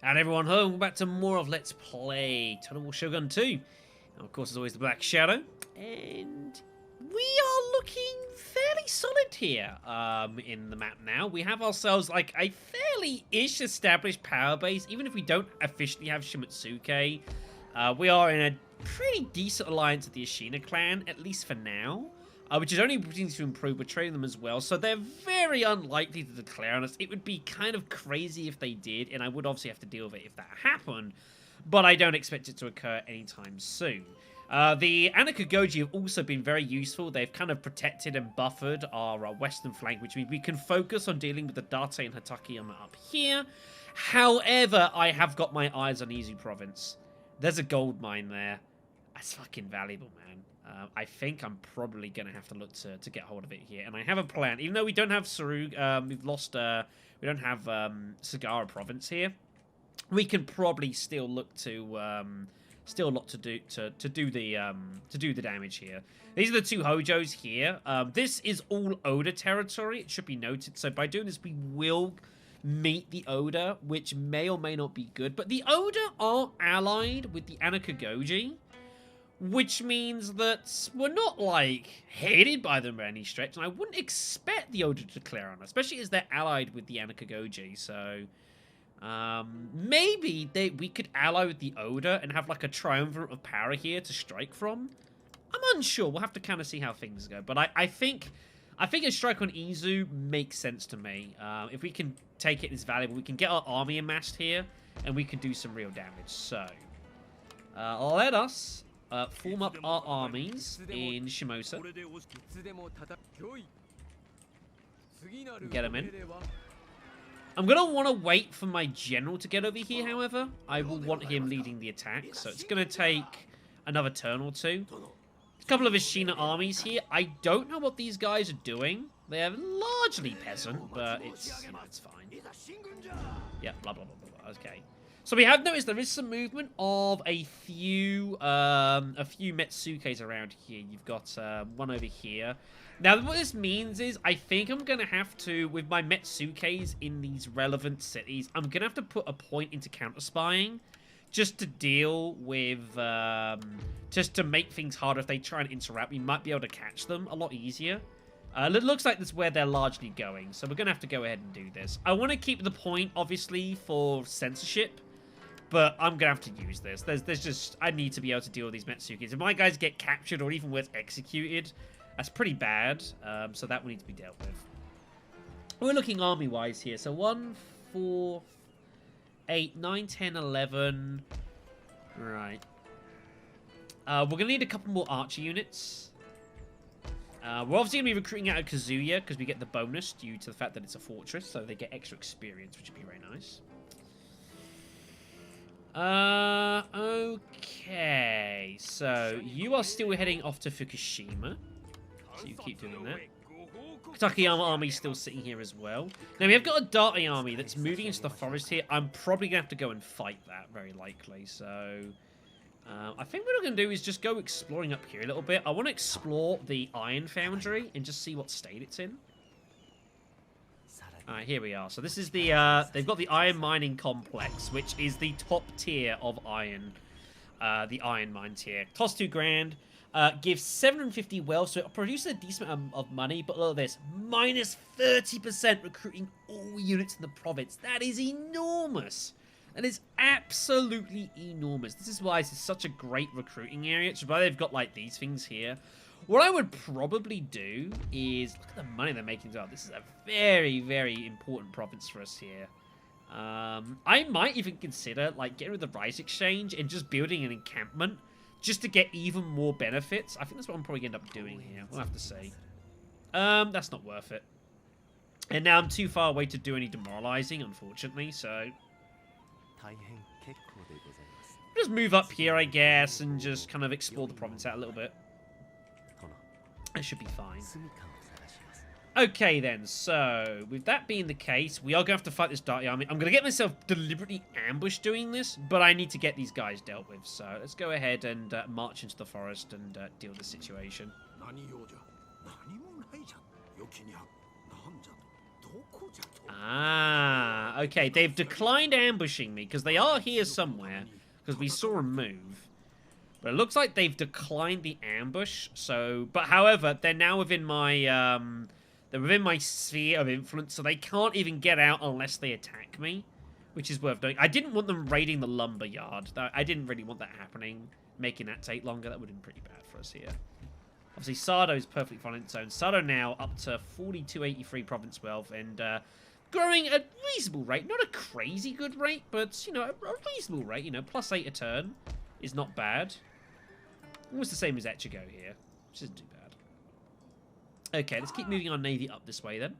And everyone home, back to more of Let's Play Total War Shogun 2. And of course, as always, the Black Shadow. And we are looking fairly solid here in the map now. We have ourselves like a fairly-ish established power base. Even if we don't officially have Shimotsuke, we are in a pretty decent alliance with the Ashina clan, at least for now. Which is only beginning to improve. We're trading them as well, so they're very unlikely to declare on us. It would be kind of crazy if they did, and I would obviously have to deal with it if that happened, but I don't expect it to occur anytime soon. The Anakagoji have also been very useful. They've kind of protected and buffered our western flank, which means we can focus on dealing with the Date and Hatakeyama up here. However, I have got my eyes on Izu province. There's a gold mine there. That's fucking valuable, man. I think I'm probably going to have to look to get hold of it here. And I have a plan. Even though we don't have Sarug, we've lost, we don't have Sagara province here. We can probably still look to, still a lot to do to do the damage here. These are the two Hojos here. This is all Oda territory. It should be noted. So by doing this, we will meet the Oda, which may or may not be good. But the Oda are allied with the Anakagoji, which means that we're not, like, hated by them by any stretch, and I wouldn't expect the Oda to declare on us, especially as they're allied with the Anakagoji, so maybe we could ally with the Oda and have, like, a triumvirate of power here to strike from. I'm unsure. We'll have to kind of see how things go, but I think a strike on Izu makes sense to me. If we can take it as valuable, we can get our army amassed here, and we can do some real damage, so let us form up our armies in Shimosa. Get them in. I'm going to want to wait for my general to get over here, however. I will want him leading the attack, so it's going to take another turn or two. A couple of Ashina armies here. I don't know what these guys are doing. They are largely peasant, but it's, you know, it's fine. Yeah, blah, blah, blah, blah. Okay. So we have noticed there is some movement of a few Metsukes around here. You've got one over here. Now, what this means is I think I'm going to have to, with my Metsukes in these relevant cities, I'm going to have to put a point into counter-spying just to deal with, just to make things harder. If they try and interact, we might be able to catch them a lot easier. It looks like that's where they're largely going, so we're going to have to go ahead and do this. I want to keep the point, obviously, for censorship, but I'm going to have to use this. There's just, I need to be able to deal with these Metsukes. If my guys get captured or even worse, executed, that's pretty bad, so that will need to be dealt with. We're looking army-wise here, so 1, 4, 8, 9, 10, 11. Right. We're going to need a couple more archer units. We're obviously going to be recruiting out of Kazuya because we get the bonus due to the fact that it's a fortress, so they get extra experience, which would be very nice. Okay, so you are still heading off to Fukushima, so you keep doing that. Takayama army still sitting here as well. Now we have got a Date army that's moving into the forest here. I'm probably gonna have to go and fight that, very likely. So I think what I'm gonna do is just go exploring up here a little bit. I want to explore the iron foundry and just see what state it's in. Alright, here we are. So this is the, they've got the iron mining complex, which is the top tier of iron, the iron mine tier. Costs 2 grand, gives 750 wealth, so it produces a decent amount of money, but look at this, minus 30% recruiting all units in the province. That is enormous. That is absolutely enormous. This is why this is such a great recruiting area. Which is why they've got, like, these things here. What I would probably do is... Look at the money they're making as well. This is a very, very important province for us here. I might even consider, like, getting rid of the Rise Exchange and just building an encampment just to get even more benefits. I think that's what I'm probably going to end up doing here. We'll have to see. That's not worth it. And now I'm too far away to do any demoralizing, unfortunately, so... Just move up here, I guess, and just kind of explore the province out a little bit. That should be fine. Okay, then. So, with that being the case, we are going to have to fight this Date army. I'm going to get myself deliberately ambushed doing this, but I need to get these guys dealt with. So, let's go ahead and march into the forest and deal with the situation. Ah, okay. They've declined ambushing me because they are here somewhere because we saw them move. But it looks like they've declined the ambush. So, but however, they're now within my they're within my sphere of influence, so they can't even get out unless they attack me, which is worth doing. I didn't want them raiding the lumber yard. I didn't really want that happening, making that take longer. That would have been pretty bad for us here. Obviously, Sardo's perfectly fine in its own. Sardo now up to 4283 province wealth and growing at a reasonable rate. Not a crazy good rate, but, you know, a reasonable rate. You know, +8 a turn is not bad. Almost the same as Echigo here, which isn't too bad. Okay, let's keep moving our navy up this way then.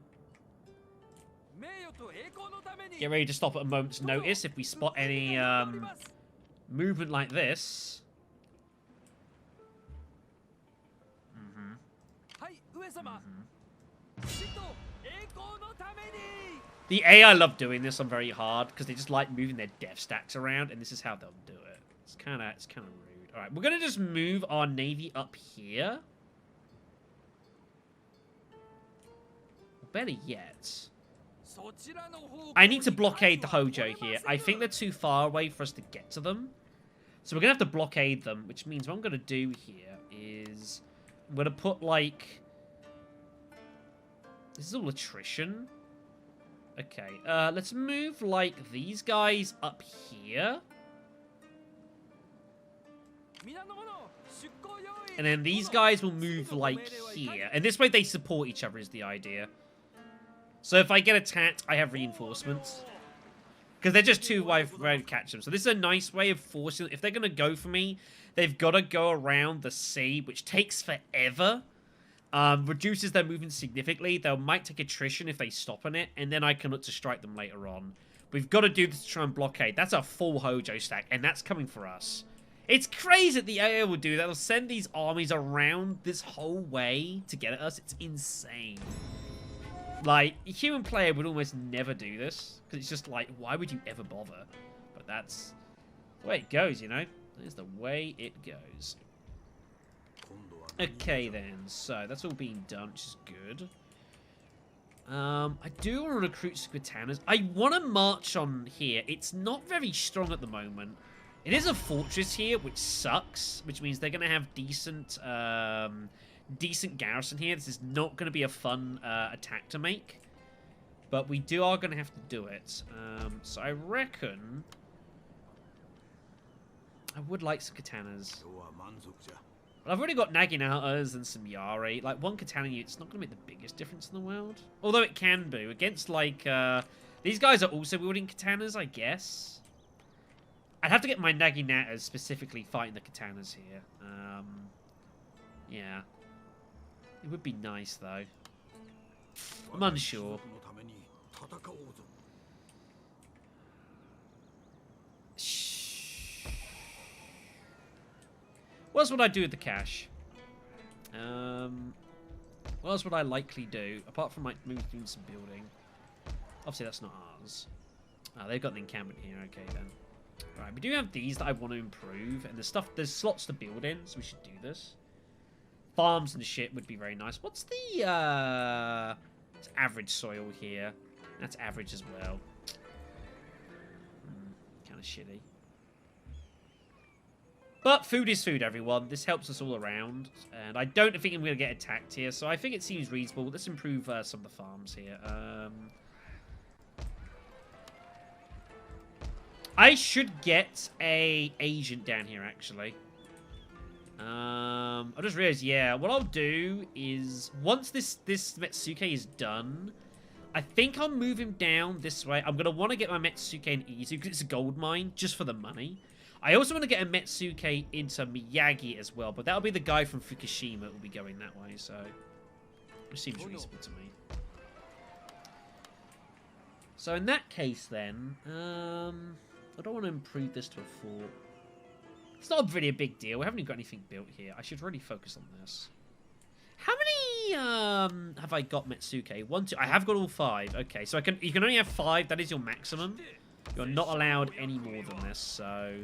Get ready to stop at a moment's notice if we spot any movement like this. The AI love doing this on very hard because they just like moving their death stacks around, and this is how they'll do it. It's kind of rude. All right, we're gonna just move our navy up here. Better yet, I need to blockade the Hojo here. I think they're too far away for us to get to them, so we're gonna have to blockade them. Which means what I'm gonna do here is I'm gonna put like. This is all attrition. Okay, let's move, like, these guys up here. And then these guys will move, like, here. And this way they support each other is the idea. So if I get attacked, I have reinforcements. Because they're just too wide to catch them. So this is a nice way of forcing... If they're going to go for me, they've got to go around the sea, which takes forever. Reduces their movement significantly. They might take attrition if they stop on it, and then I can look to strike them later on. We've got to do this to try and blockade. That's a full Hojo stack, and that's coming for us. It's crazy that the AA will do that. They'll send these armies around this whole way to get at us. It's insane. Like, a human player would almost never do this, because it's just like, why would you ever bother? But that's the way it goes, you know? That's the way it goes. Okay then, so that's all being done, which is good. I do want to recruit Squitanas. I want to march on here. It's not very strong at the moment. It is a fortress here, which sucks, which means they're going to have decent decent garrison here. This is not going to be a fun attack to make, but are going to have to do it. So I reckon I would like some katanas. But I've already got Naginatas and some Yari. Like, one katana unit's not going to make the biggest difference in the world. Although it can be. Against, like, these guys are also wielding katanas, I guess. I'd have to get my Naginatas specifically fighting the katanas here. Yeah. It would be nice, though. I'm unsure. What else would I do with the cash? What else would I likely do? Apart from, like, moving some building. Obviously, that's not ours. They've got the encampment here. Okay, then. Right, we do have these that I want to improve. And there's slots to build in, so we should do this. Farms and shit would be very nice. What's the, it's average soil here? That's average as well. Kind of shitty. But food is food, everyone. This helps us all around. And I don't think I'm going to get attacked here. So I think it seems reasonable. Let's improve some of the farms here. I should get a agent down here, actually. I just realized, yeah, what I'll do is, once this Metsuke is done, I think I'll move him down this way. I'm going to want to get my Metsuke in Izu, because it's a gold mine, just for the money. I also want to get a Metsuke into Miyagi as well, but that'll be the guy from Fukushima that will be going that way, so it seems reasonable to me. So in that case, then, I don't want to improve this to a fort. It's not really a big deal. We haven't even got anything built here. I should really focus on this. How many have I got, Metsuke? 1, 2. I have got all 5. Okay, so you can only have 5. That is your maximum. You're not allowed any more than this. So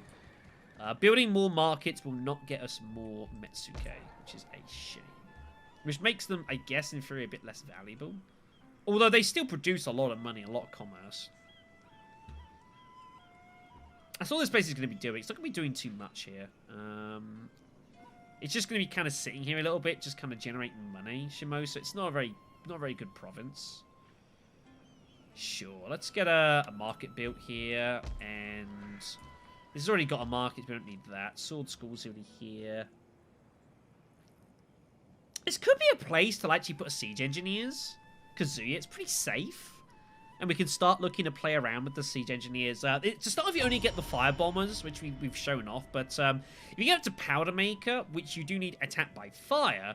building more markets will not get us more Metsuke, which is a shame. Which makes them, I guess, in theory, a bit less valuable. Although they still produce a lot of money, a lot of commerce. That's all this place is going to be doing. It's not going to be doing too much here. It's just going to be kind of sitting here a little bit, just kind of generating money, Shimosa. It's not a very good province. Sure, let's get a market built here, and this has already got a market, we don't need that. Sword school's already here. This could be a place to actually put a siege engineers. Kazuya, it's pretty safe. And we can start looking to play around with the siege engineers. To start off, you only get the fire bombers, which we've shown off. But if you get up to powder maker, which you do need attack by fire,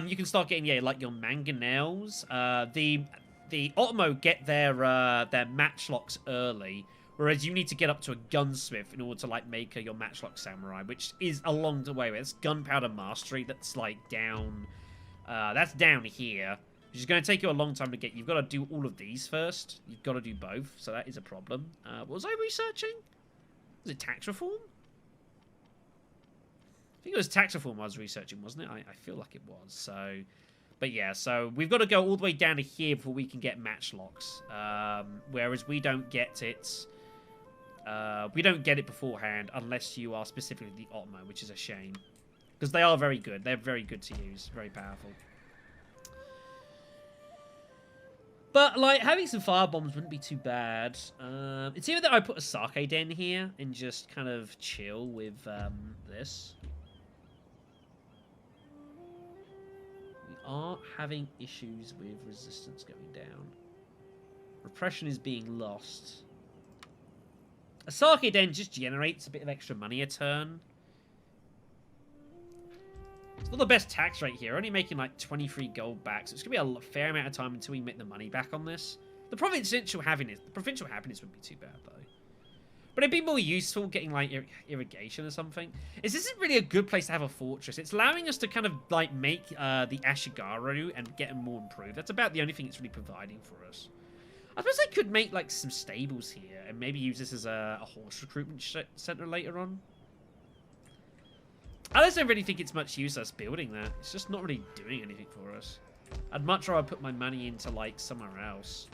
you can start getting, yeah, like your mangonels. The Otomo get their matchlocks early, whereas you need to get up to a gunsmith in order to like make your matchlock samurai, which is a long way. It's gunpowder mastery. That's like down. That's down here. Which is going to take you a long time to get. You've got to do all of these first. You've got to do both, so that is a problem. What was I researching? Was it tax reform? I think it was tax reform I was researching, wasn't it? I feel like it was. So, but yeah, so we've got to go all the way down to here before we can get matchlocks. Whereas we don't get it. We don't get it beforehand unless you are specifically the Otomo, which is a shame. Because they are very good. They're very good to use. Very powerful. But, like, having some firebombs wouldn't be too bad. It's either that I put a sake den here and just kind of chill with this. We are having issues with resistance going down. Repression is being lost. A sake den just generates a bit of extra money a turn. It's not the best tax rate here. Only making like 23 gold back, so it's gonna be a fair amount of time until we make the money back on this. The provincial happiness wouldn't be too bad though. But it'd be more useful getting like irrigation or something. This isn't really a good place to have a fortress. It's allowing us to kind of like make the Ashigaru and get them more improved. That's about the only thing it's really providing for us. I suppose I could make like some stables here and maybe use this as a horse recruitment center later on. I just don't really think it's much use us building that. It's just not really doing anything for us. I'd much rather put my money into, like, somewhere else.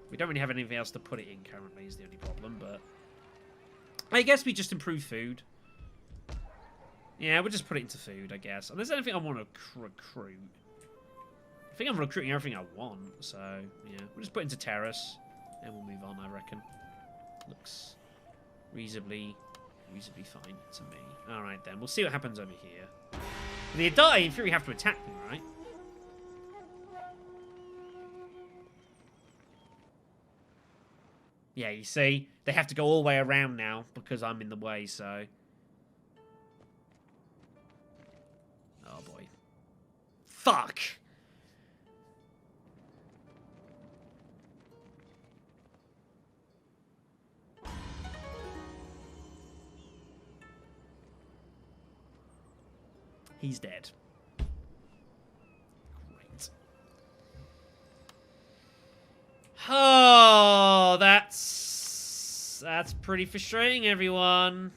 We don't really have anything else to put it in currently is the only problem, but... I guess we just improve food. Yeah, we'll just put it into food, I guess. Unless there's anything I want to recruit. I think I'm recruiting everything I want, so, yeah. We'll just put it into terrace, and we'll move on, I reckon. Looks reasonably fine to me. Alright then, we'll see what happens over here. The Adai, in theory, have to attack me, right? Yeah, you see? They have to go all the way around now because I'm in the way, so... Oh boy. Fuck! He's dead. Great. Oh, that's pretty frustrating, everyone.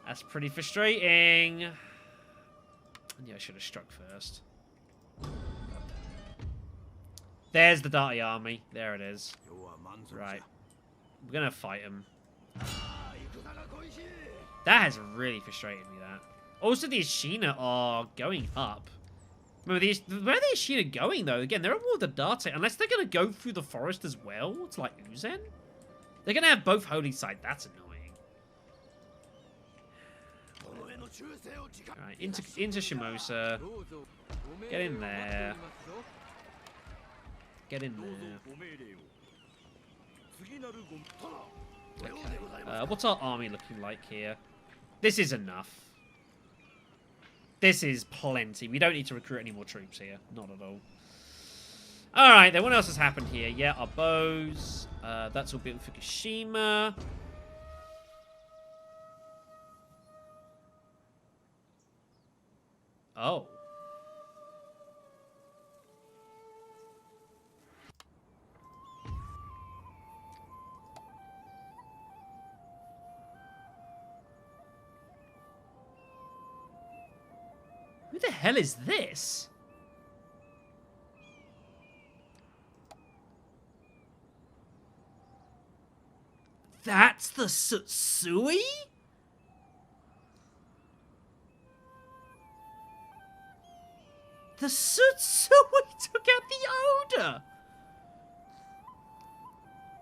That's pretty frustrating. Yeah, I should have struck first. There's the Date army. There it is. Right. We're gonna fight him. That has really frustrated me, that. Also, the Ashina are going up. Remember, where are the Ashina going, though? Again, they're at war with the Date. Unless they're going to go through the forest as well. It's like Uzen. They're going to have both holy site. That's annoying. Alright, into Shimosa. Get in there. Get in there. Okay. What's our army looking like here? This is enough. This is plenty. We don't need to recruit any more troops here. Not at all. Alright, then what else has happened here? Yeah, our bows. That's all built in Fukushima. Oh. Who the hell is this? That's the Tsutsui? The Tsutsui took out the Oda!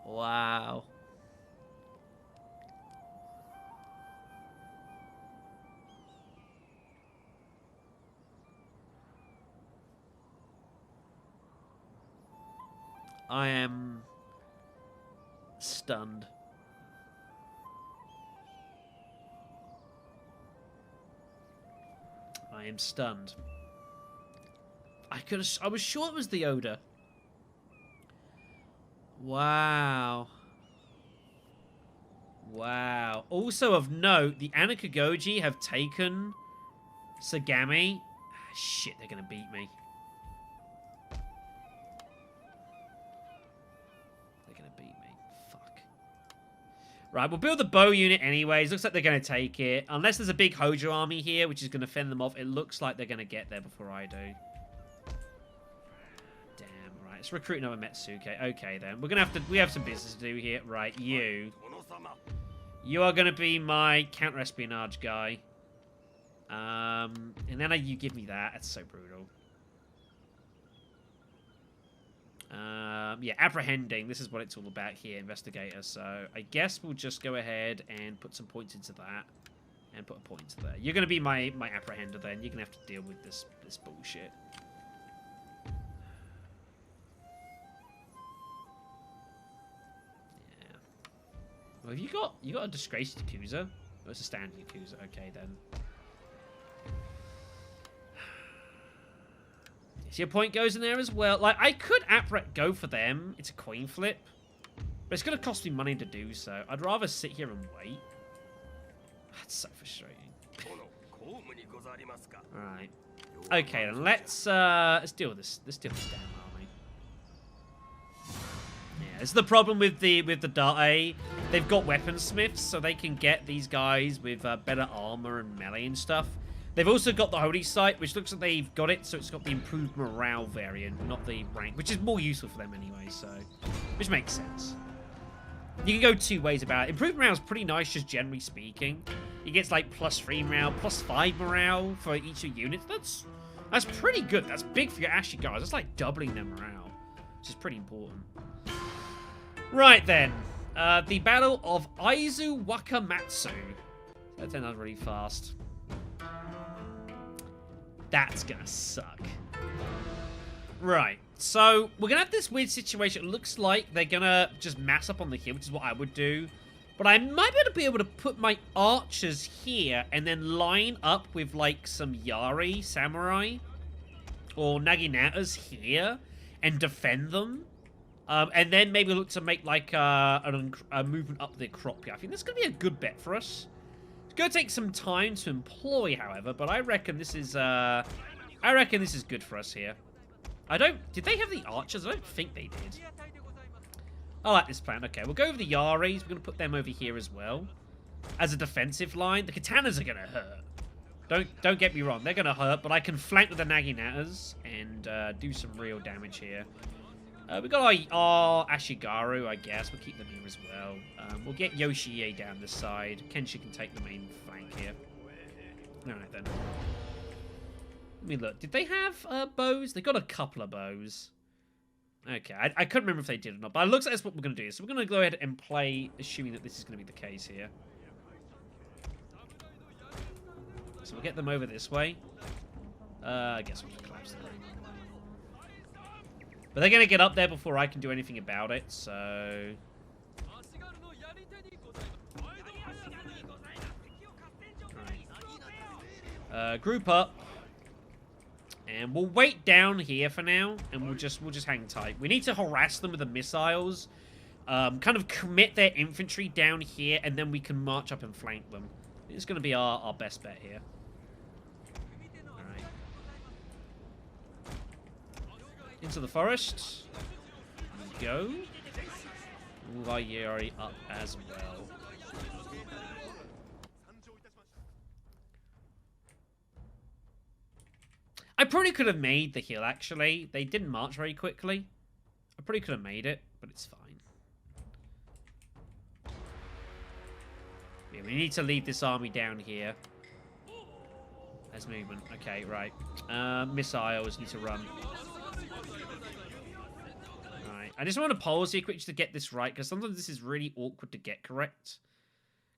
Wow. I am stunned. I am stunned. I was sure it was the Oda. Wow. Wow. Also of note, the Anakagoji have taken Sagami. Ah, shit, they're gonna beat me. They're gonna beat me. Fuck. Right, we'll build the bow unit anyways. Looks like they're gonna take it. Unless there's a big Hojo army here, which is gonna fend them off. It looks like they're gonna get there before I do. Let's recruit another Metsuke. Okay, then. We have some business to do here. Right, you. You are going to be my counter-espionage guy. And then you give me that. That's so brutal. Yeah, apprehending. This is what it's all about here, investigator. So, I guess we'll just go ahead and put some points into that. And put a point into there. You're going to be my apprehender, then. You're going to have to deal with this bullshit. Well, have you got a disgraced Yakuza? Oh, it's a standard Yakuza. Okay, then. So your point goes in there as well. Like, I could go for them. It's a coin flip. But it's going to cost me money to do so. I'd rather sit here and wait. That's so frustrating. Alright. Okay, then let's deal with this. Let's deal with this damn army. Yeah, this is the problem with the Date. They've got weaponsmiths, so they can get these guys with better armor and melee and stuff. They've also got the Holy Sight, which looks like they've got it, so it's got the improved morale variant, not the rank, which is more useful for them anyway, so... Which makes sense. You can go two ways about it. Improved morale is pretty nice, just generally speaking. It gets, like, +3 morale, +5 morale for each of your units. That's pretty good. That's big for your Ashigaras. That's like doubling their morale, which is pretty important. Right, then. The Battle of Izu Wakamatsu. That turned out really fast. That's gonna suck. Right, so we're gonna have this weird situation. It looks like they're gonna just mass up on the hill, which is what I would do. But I might be able to put my archers here and then line up with, like, some Yari samurai or Naginatas here and defend them. And then maybe look to make, like, a movement up the crop here. I think this is going to be a good bet for us. It's going to take some time to employ, however, but I reckon this is good for us here. Did they have the archers? I don't think they did. I like this plan. Okay, we'll go over the Yaris. We're going to put them over here as well. As a defensive line. The katanas are going to hurt. Don't get me wrong. They're going to hurt, but I can flank with the Naginatas and do some real damage here. We've got our Ashigaru, I guess. We'll keep them here as well. We'll get Yoshie down this side. Kenshi can take the main flank here. Alright, then. Let me look. Did they have bows? They got a couple of bows. Okay, I couldn't remember if they did or not, but it looks like that's what we're going to do. So we're going to go ahead and play, assuming that this is going to be the case here. So we'll get them over this way. I guess we'll just collapse them. But they're going to get up there before I can do anything about it, so... Right. Group up. And we'll wait down here for now, and we'll just hang tight. We need to harass them with the missiles. Kind of commit their infantry down here, and then we can march up and flank them. It's going to be our best bet here. Into the forest. Go. Move our Yari up as well. probably could have made the hill, actually. They didn't march very quickly. I probably could have made it, but it's fine. Yeah, we need to leave this army down here. There's movement. Okay, right. Missiles need to run. Right. I just want to pause here quick to get this right, because sometimes this is really awkward to get correct.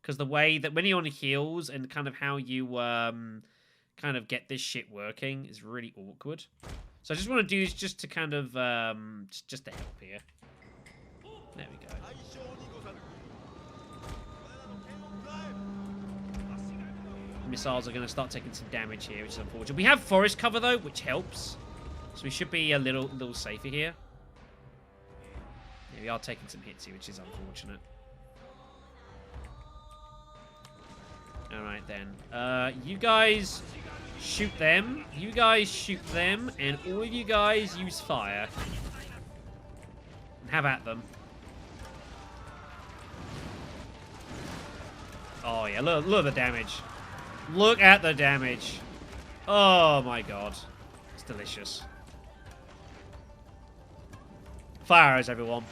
Because the way that when you're on heals and kind of how you kind of get this shit working is really awkward. So I just want to do this just to kind of just to help here. There we go. Missiles are going to start taking some damage here, which is unfortunate. We have forest cover though, which helps, so we should be a little safer here. Yeah, we are taking some hits here, which is unfortunate. Alright then. You guys shoot them. You guys shoot them. And all of you guys use fire. And have at them. Oh yeah, look at the damage. Look at the damage. Oh my god. It's delicious. Fire arrows, everyone.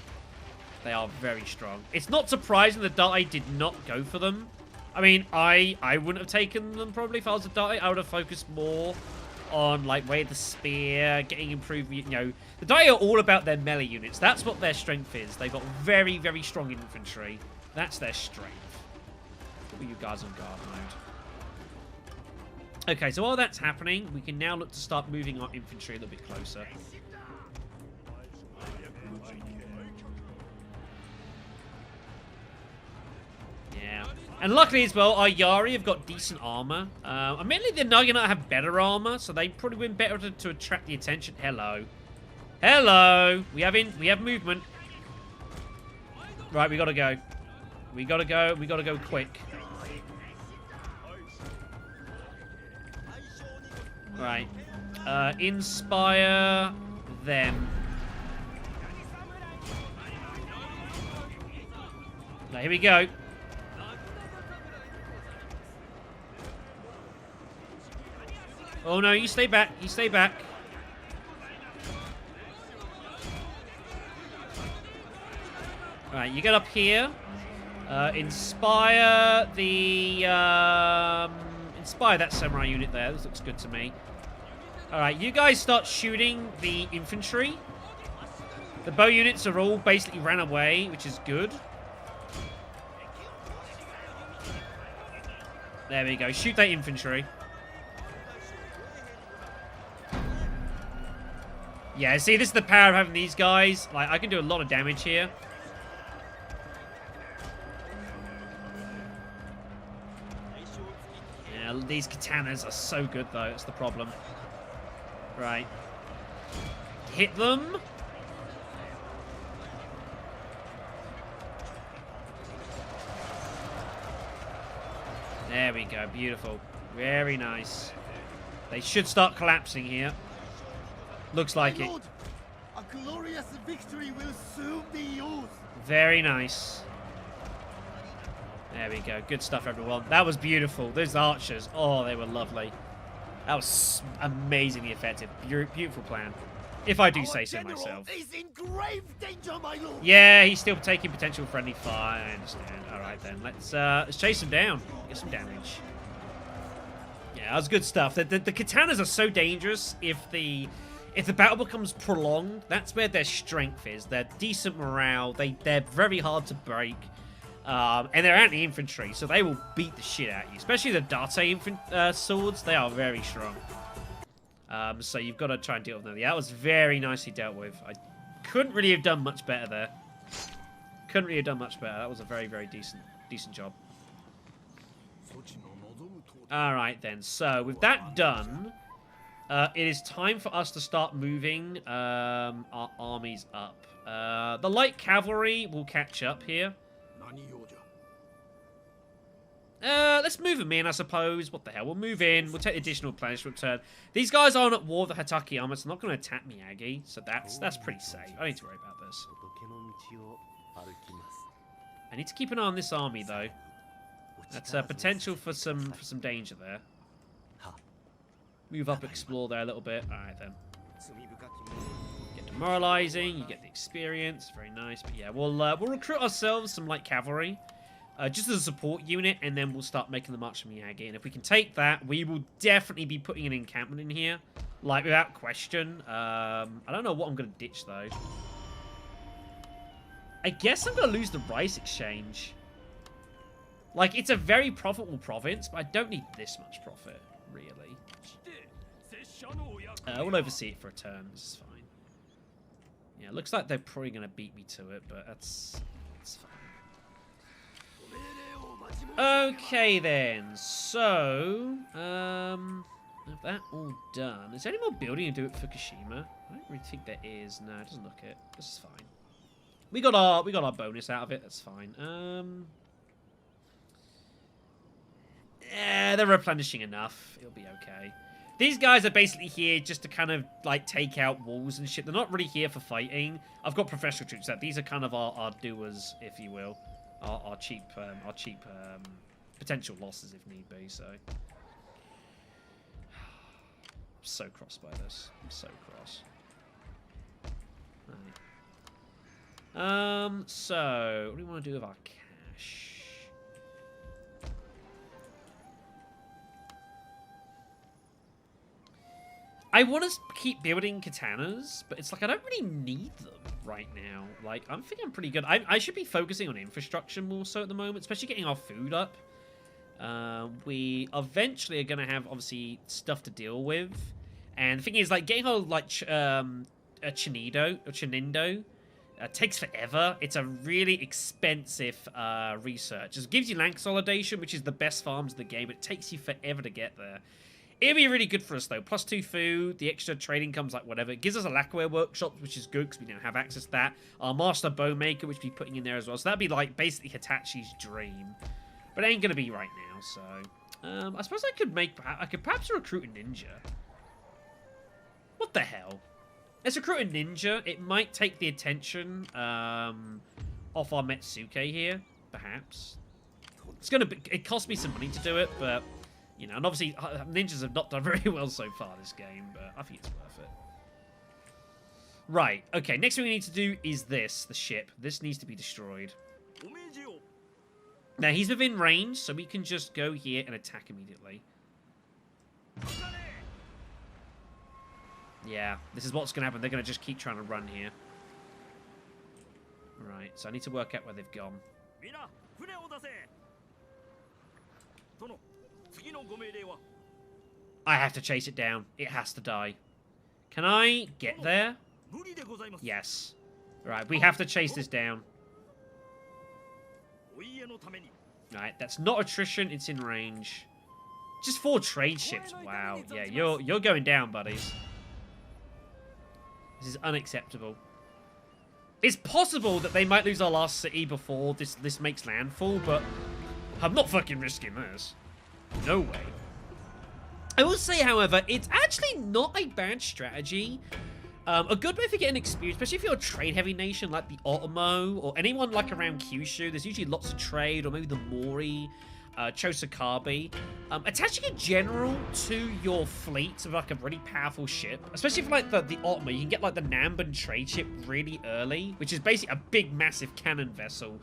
They are very strong. It's not surprising that I did not go for them. I mean, I wouldn't have taken them probably if I was a Date. I would have focused more on, like, way the spear, getting improved, you know. The Date are all about their melee units. That's what their strength is. They've got very, very strong infantry. That's their strength. Put you guys on guard mode. Okay, so while that's happening, we can now look to start moving our infantry a little bit closer. Yeah. And luckily as well, our Yari have got decent armor. Admittedly, the Nugget have better armor, so they probably been better to attract the attention. Hello. Hello. We have movement. Right, we gotta go. We gotta go. We gotta go quick. Right. Inspire them. Now, here we go. Oh no, you stay back. You stay back. Alright, you get up here. Inspire the... Inspire that samurai unit there. This looks good to me. Alright, you guys start shooting the infantry. The bow units are all basically ran away, which is good. There we go. Shoot that infantry. Yeah, see, this is the power of having these guys. Like, I can do a lot of damage here. Yeah, these katanas are so good, though. That's the problem. Right. Hit them. There we go. Beautiful. Very nice. They should start collapsing here. Looks like it. A glorious victory will soon be yours. Very nice. There we go. Good stuff, everyone. That was beautiful. Those archers. Oh, they were lovely. That was amazingly effective. Beautiful plan. If I do say so myself. Is in grave danger, my lord. Yeah, he's still taking potential friendly fire. I understand. All right, then. Let's chase him down. Get some damage. Yeah, that was good stuff. The katanas are so dangerous if the battle becomes prolonged. That's where their strength is. They're decent morale. They're very hard to break. And they're anti-infantry, so they will beat the shit out of you. Especially the Date swords. They are very strong. So you've got to try and deal with them. Yeah, that was very nicely dealt with. I couldn't really have done much better there. Couldn't really have done much better. That was a very, very decent job. Alright then, so with that done, it is time for us to start moving our armies up. The light cavalry will catch up here. Let's move them in, I suppose. What the hell? We'll move in. We'll take the additional replenishment turn. These guys aren't at war with the Hatakeyama, so they're not going to attack Miyagi. So that's pretty safe. I don't need to worry about this. I need to keep an eye on this army, though. That's potential for some danger there. Move up, explore there a little bit. Alright then. Get demoralizing, you get the experience. Very nice. But yeah, we'll recruit ourselves some light cavalry. Just as a support unit, and then we'll start making the march from Miyagi. And if we can take that, we will definitely be putting an encampment in here. Like, without question. I don't know what I'm going to ditch, though. I guess I'm going to lose the rice exchange. Like, it's a very profitable province, but I don't need this much profit, really. We'll oversee it for a turn. This is fine. Yeah, it looks like they're probably going to beat me to it, but that's fine. Okay, then. So, with that all done, is there any more building to do at Fukushima? I don't really think there is. No, it doesn't look it. This is fine. We got our bonus out of it. That's fine. Yeah, they're replenishing enough. It'll be okay. These guys are basically here just to kind of, like, take out walls and shit. They're not really here for fighting. I've got professional troops out. These are kind of our doers, if you will. Our cheap potential losses, if need be, so. I'm so crossed by this. I'm so cross. So, what do we want to do with our cash? I want to keep building katanas, but it's like I don't really need them right now. Like, I'm thinking I'm pretty good. I should be focusing on infrastructure more so at the moment, especially getting our food up. We eventually are going to have, obviously, stuff to deal with. And the thing is, like, getting our, like, Chinindo takes forever. It's a really expensive research. It gives you land consolidation, which is the best farms in the game, but it takes you forever to get there. It'll be really good for us, though. +2 food, the extra trading comes like whatever. It gives us a lacquerware workshop, which is good because we don't have access to that. Our master bowmaker, which we'll be putting in there as well. So that'd be like basically Hitachi's dream. But it ain't going to be right now, so... I suppose I could perhaps recruit a ninja. What the hell? Let's recruit a ninja. It might take the attention off our Metsuke here, perhaps. It's going to be... It costs me some money to do it, but... You know, and obviously, ninjas have not done very well so far this game, but I think it's worth it. Right, okay, next thing we need to do is this, the ship. This needs to be destroyed. Now, he's within range, so we can just go here and attack immediately. Yeah, this is what's going to happen. They're going to just keep trying to run here. Right, so I need to work out where they've gone. I have to chase it down. It has to die. Can I get there? Yes. Right, we have to chase this down. Right, that's not attrition, it's in range. Just 4 trade ships. Wow. Yeah, you're going down, buddies. This is unacceptable. It's possible that they might lose our last city before this makes landfall, but I'm not fucking risking this. No way. I will say, however, it's actually not a bad strategy. A good way for getting experience, especially if you're a trade-heavy nation like the Otomo, or anyone like around Kyushu. There's usually lots of trade, or maybe the Mori, Chosakabe. Attaching a general to your fleet of like a really powerful ship, especially for like the Otomo, you can get like the Namban trade ship really early, which is basically a big, massive cannon vessel.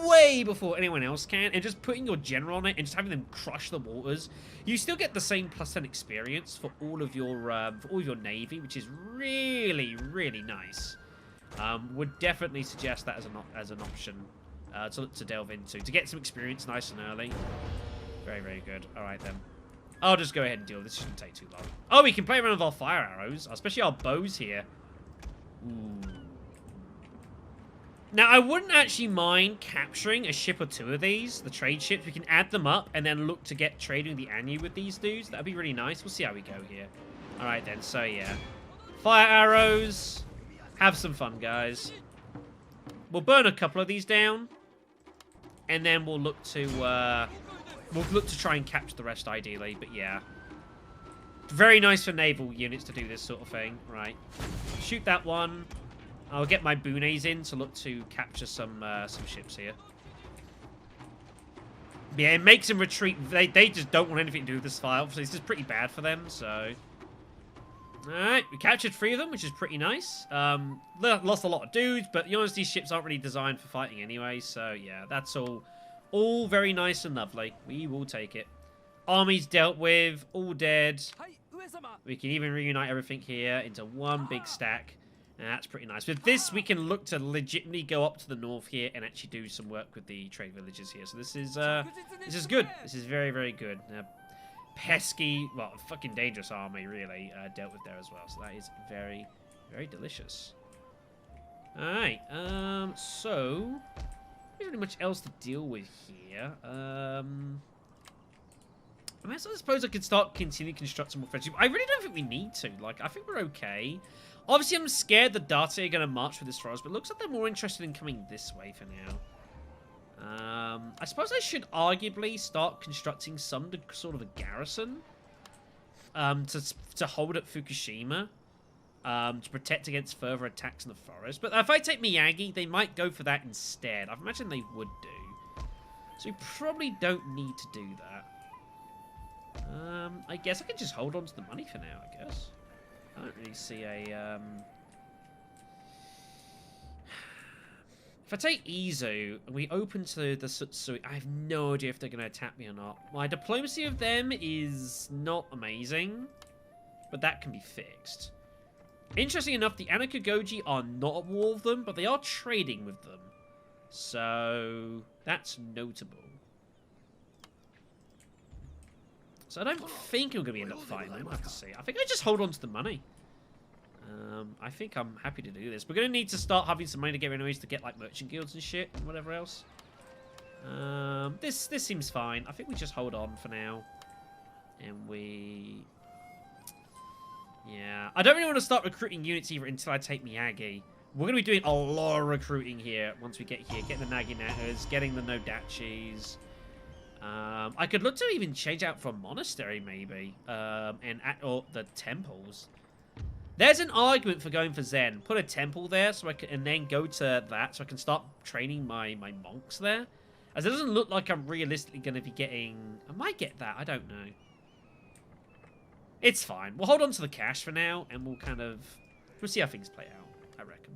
Way before anyone else can, and just putting your general on it and just having them crush the waters, you still get the same +10 experience for all of your navy, which is really, really nice. Would definitely suggest that as an option to delve into to get some experience nice and early. Very, very good. All right then, I'll just go ahead and deal with this. Shouldn't take too long. Oh, we can play around with our fire arrows, especially our bows here. Ooh. Now, I wouldn't actually mind capturing a ship or 2 of these, the trade ships. We can add them up and then look to get trading the Anu with these dudes. That'd be really nice. We'll see how we go here. All right, then. So, yeah. Fire arrows. Have some fun, guys. We'll burn a couple of these down. And then we'll look to try and capture the rest, ideally. But, yeah. Very nice for naval units to do this sort of thing. Right. Shoot that one. I'll get my Bunes in to look to capture some ships here. Yeah, it makes them retreat. They just don't want anything to do with this file, so it's just pretty bad for them, so... Alright, we captured 3 of them, which is pretty nice. Lost a lot of dudes, but the honest, these ships aren't really designed for fighting anyway, so yeah, that's all very nice and lovely. We will take it. Armies dealt with, all dead. We can even reunite everything here into one big stack. And that's pretty nice. With this, we can look to legitimately go up to the north here and actually do some work with the trade villages here. So this is good. This is very, very good. Pesky, well, fucking dangerous army, really, dealt with there as well. So that is very, very delicious. Alright, so... there's really much else to deal with here. I suppose I could start continuing constructing more friendship. I really don't think we need to. Like, I think we're okay. Obviously, I'm scared the Date are going to march through this forest, but it looks like they're more interested in coming this way for now. I suppose I should arguably start constructing some sort of a garrison to hold at Fukushima to protect against further attacks in the forest. But if I take Miyagi, they might go for that instead. I imagine they would do. So we probably don't need to do that. I guess I can just hold on to the money for now, I guess. I don't really see a... If I take Izu, and we open to the Sutsui, I have no idea if they're going to attack me or not. My diplomacy of them is not amazing, but that can be fixed. Interesting enough, the Anakagoji are not at war with them, but they are trading with them. So, that's notable. So I don't think I'm going to end up fighting them, I have to see. I think I just hold on to the money. I think I'm happy to do this. We're going to need to start having some money to get enemies to get like merchant guilds and shit and whatever else. This seems fine. I think we just hold on for now. And we... yeah. I don't really want to start recruiting units either until I take Miyagi. We're going to be doing a lot of recruiting here once we get here. Getting the Naginatas, getting the Nodachis. I could look to even change out for a monastery, maybe, or the temples. There's an argument for going for Zen. Put a temple there, so I can, and then go to that, so I can start training my monks there. As it doesn't look like I'm realistically going to be getting... I might get that, I don't know. It's fine. We'll hold on to the cash for now, and we'll see how things play out, I reckon.